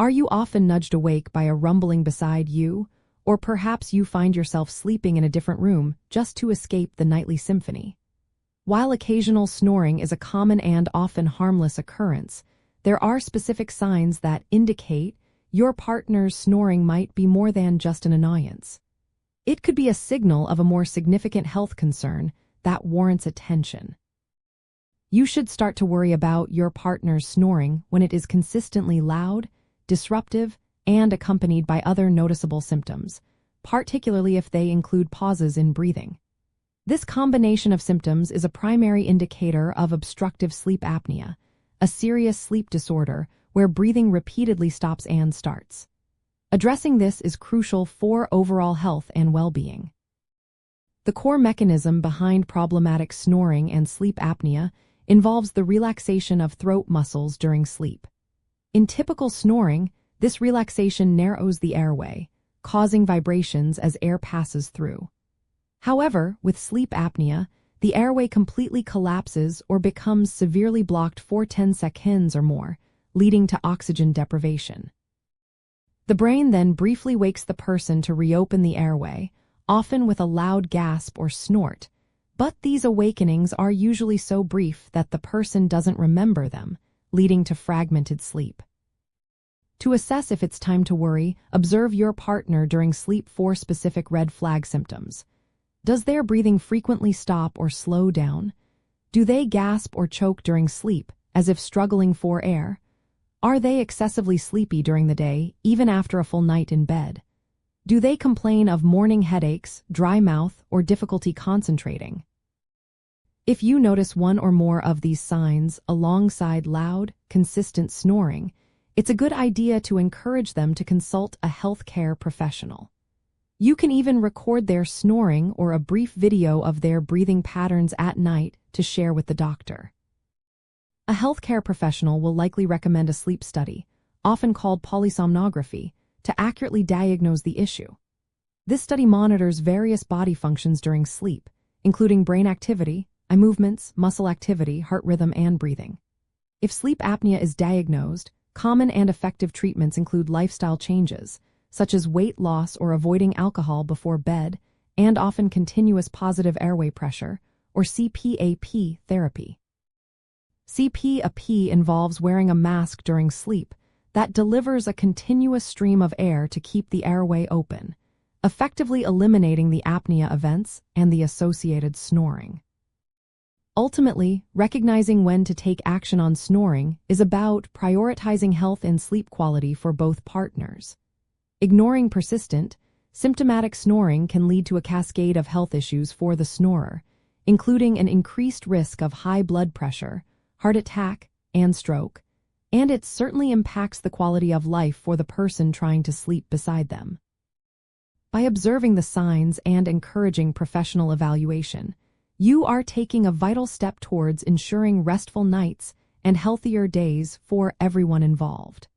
Are you often nudged awake by a rumbling beside you? Or perhaps you find yourself sleeping in a different room just to escape the nightly symphony? While occasional snoring is a common and often harmless occurrence, there are specific signs that indicate your partner's snoring might be more than just an annoyance. It could be a signal of a more significant health concern that warrants attention. You should start to worry about your partner's snoring when it is consistently loud, disruptive, and accompanied by other noticeable symptoms, particularly if they include pauses in breathing. This combination of symptoms is a primary indicator of obstructive sleep apnea, a serious sleep disorder where breathing repeatedly stops and starts. Addressing this is crucial for overall health and well-being. The core mechanism behind problematic snoring and sleep apnea involves the relaxation of throat muscles during sleep. In typical snoring, this relaxation narrows the airway, causing vibrations as air passes through. However, with sleep apnea, the airway completely collapses or becomes severely blocked for 10 seconds or more, leading to oxygen deprivation. The brain then briefly wakes the person to reopen the airway, often with a loud gasp or snort, but these awakenings are usually so brief that the person doesn't remember them, leading to fragmented sleep. To assess if it's time to worry, observe your partner during sleep for specific red flag symptoms. Does their breathing frequently stop or slow down? Do they gasp or choke during sleep, as if struggling for air? Are they excessively sleepy during the day, even after a full night in bed? Do they complain of morning headaches, dry mouth, or difficulty concentrating? If you notice one or more of these signs alongside loud, consistent snoring, it's a good idea to encourage them to consult a healthcare professional. You can even record their snoring or a brief video of their breathing patterns at night to share with the doctor. A healthcare professional will likely recommend a sleep study, often called polysomnography, to accurately diagnose the issue. This study monitors various body functions during sleep, including brain activity, eye movements, muscle activity, heart rhythm, and breathing. If sleep apnea is diagnosed, common and effective treatments include lifestyle changes, such as weight loss or avoiding alcohol before bed, and often continuous positive airway pressure, or CPAP therapy. CPAP involves wearing a mask during sleep that delivers a continuous stream of air to keep the airway open, effectively eliminating the apnea events and the associated snoring. Ultimately, recognizing when to take action on snoring is about prioritizing health and sleep quality for both partners. Ignoring persistent, symptomatic snoring can lead to a cascade of health issues for the snorer, including an increased risk of high blood pressure, heart attack, and stroke, and it certainly impacts the quality of life for the person trying to sleep beside them. By observing the signs and encouraging professional evaluation, you are taking a vital step towards ensuring restful nights and healthier days for everyone involved.